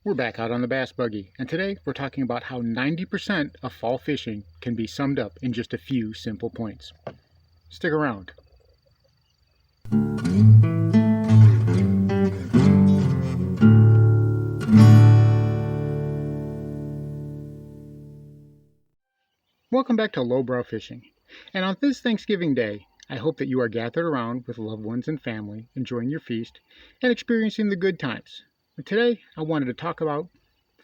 We're back out on the Bass Buggy, and today we're talking about how 90% of fall fishing can be summed up in just a few simple points. Stick around. Welcome back to Lowbrow Fishing. And on this Thanksgiving Day, I hope that you are gathered around with loved ones and family, enjoying your feast and experiencing the good times. But today, I wanted to talk about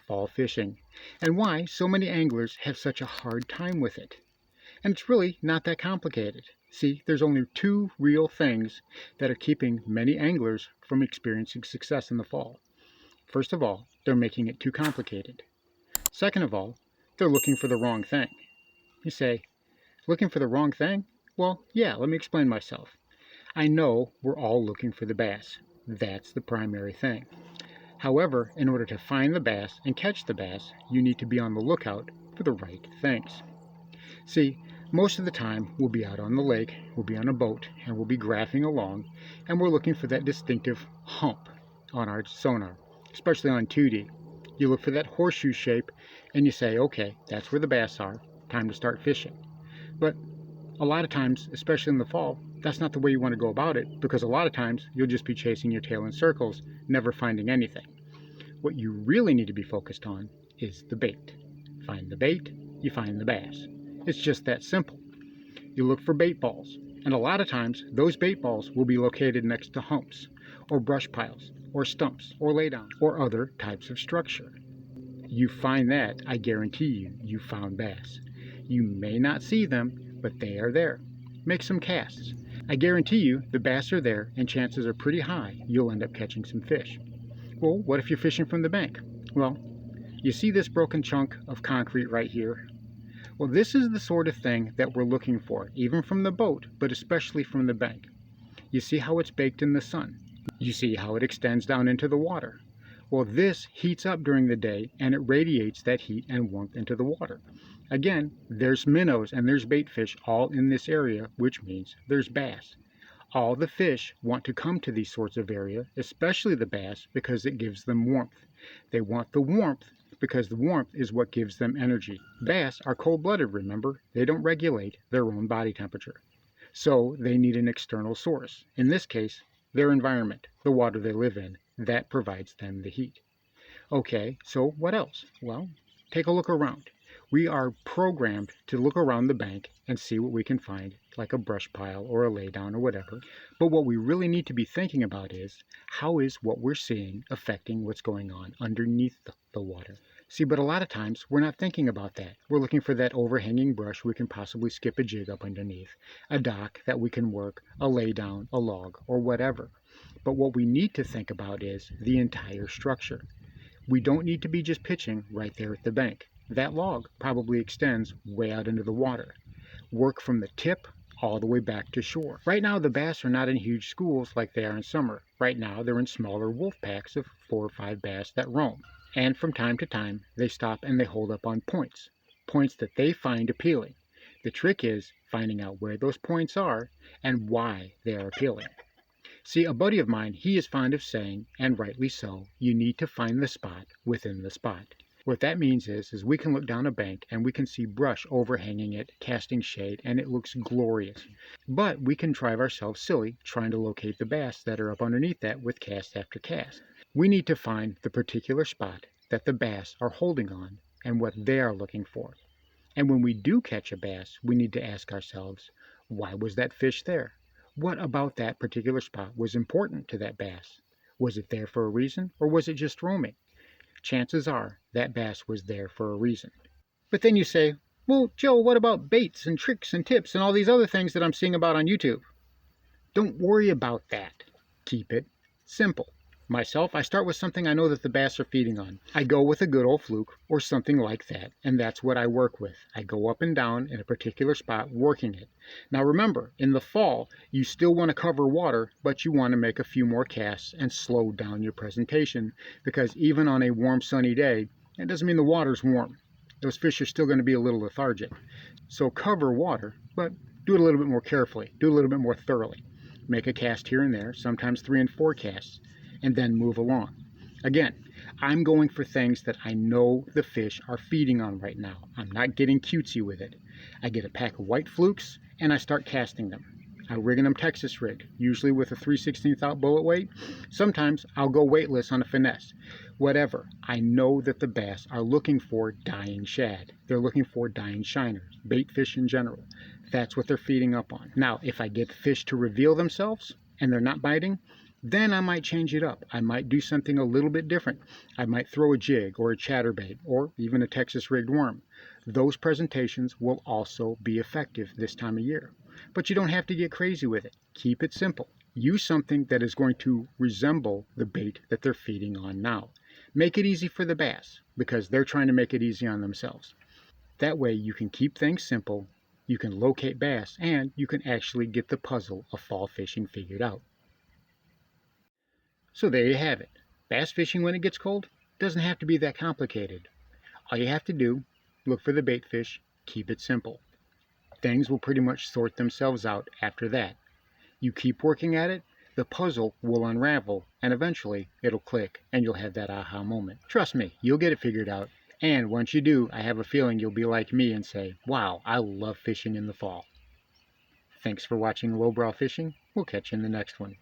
fall fishing and why so many anglers have such a hard time with it. And it's really not that complicated. See, there's only two real things that are keeping many anglers from experiencing success in the fall. First of all, they're making it too complicated. Second of all, they're looking for the wrong thing. You say, looking for the wrong thing? Well, yeah, let me explain myself. I know we're all looking for the bass. That's the primary thing. However, in order to find the bass and catch the bass, you need to be on the lookout for the right things. See, most of the time we'll be out on the lake, we'll be on a boat, and we'll be graphing along, and we're looking for that distinctive hump on our sonar, especially on 2D. You look for that horseshoe shape, and you say, okay, that's where the bass are, time to start fishing. But a lot of times, especially in the fall, that's not the way you want to go about it, because a lot of times you'll just be chasing your tail in circles, never finding anything. What you really need to be focused on is the bait. Find the bait, you find the bass. It's just that simple. You look for bait balls, and a lot of times those bait balls will be located next to humps, or brush piles, or stumps, or laydowns, or other types of structure. You find that, I guarantee you found bass. You may not see them, but they are there. Make some casts. I guarantee you the bass are there, and chances are pretty high you'll end up catching some fish. Well, what if you're fishing from the bank? Well, you see this broken chunk of concrete right here? Well, this is the sort of thing that we're looking for, even from the boat, but especially from the bank. You see how it's baked in the sun. You see how it extends down into the water. Well, this heats up during the day, and it radiates that heat and warmth into the water. Again, there's minnows and there's bait fish all in this area, which means there's bass. All the fish want to come to these sorts of areas, especially the bass, because it gives them warmth. They want the warmth because the warmth is what gives them energy. Bass are cold-blooded, remember? They don't regulate their own body temperature. So they need an external source. In this case, their environment, the water they live in, that provides them the heat. Okay, so what else? Well, take a look around. We are programmed to look around the bank and see what we can find, like a brush pile or a laydown or whatever. But what we really need to be thinking about is, how is what we're seeing affecting what's going on underneath the water? See, but a lot of times we're not thinking about that. We're looking for that overhanging brush we can possibly skip a jig up underneath, a dock that we can work, a laydown, a log, or whatever. But what we need to think about is the entire structure. We don't need to be just pitching right there at the bank. That log probably extends way out into the water. Work from the tip all the way back to shore. Right now the bass are not in huge schools like they are in summer. Right now they're in smaller wolf packs of 4 or 5 bass that roam. And from time to time they stop and they hold up on points that they find appealing. The trick is finding out where those points are and why they are appealing. See, a buddy of mine, he is fond of saying, and rightly so, you need to find the spot within the spot. What that means is we can look down a bank and we can see brush overhanging it, casting shade, and it looks glorious. But we can drive ourselves silly trying to locate the bass that are up underneath that with cast after cast. We need to find the particular spot that the bass are holding on and what they are looking for. And when we do catch a bass, we need to ask ourselves, why was that fish there? What about that particular spot was important to that bass? Was it there for a reason, or was it just roaming? Chances are that bass was there for a reason. But then you say, well, Joe, what about baits and tricks and tips and all these other things that I'm seeing about on YouTube? Don't worry about that. Keep it simple. Myself, I start with something I know that the bass are feeding on. I go with a good old fluke or something like that, and that's what I work with. I go up and down in a particular spot working it. Now remember, in the fall, you still want to cover water, but you want to make a few more casts and slow down your presentation, because even on a warm sunny day, it doesn't mean the water's warm. Those fish are still going to be a little lethargic. So cover water, but do it a little bit more carefully, do it a little bit more thoroughly. Make a cast here and there, sometimes 3 and 4 casts, and then move along. Again, I'm going for things that I know the fish are feeding on right now. I'm not getting cutesy with it. I get a pack of white flukes and I start casting them. I rig them Texas rig, usually with a 3/16 out bullet weight. Sometimes I'll go weightless on a finesse. Whatever. I know that the bass are looking for dying shad. They're looking for dying shiners, bait fish in general. That's what they're feeding up on. Now, if I get fish to reveal themselves and they're not biting, then I might change it up. I might do something a little bit different. I might throw a jig or a chatterbait or even a Texas rigged worm. Those presentations will also be effective this time of year. But you don't have to get crazy with it. Keep it simple. Use something that is going to resemble the bait that they're feeding on now. Make it easy for the bass because they're trying to make it easy on themselves. That way you can keep things simple, you can locate bass, and you can actually get the puzzle of fall fishing figured out. So there you have it. Bass fishing when it gets cold doesn't have to be that complicated. All you have to do, look for the bait fish, keep it simple. Things will pretty much sort themselves out after that. You keep working at it, the puzzle will unravel, and eventually it'll click and you'll have that aha moment. Trust me, you'll get it figured out. And once you do, I have a feeling you'll be like me and say, wow, I love fishing in the fall. Thanks for watching Lowbrow Fishing. We'll catch you in the next one.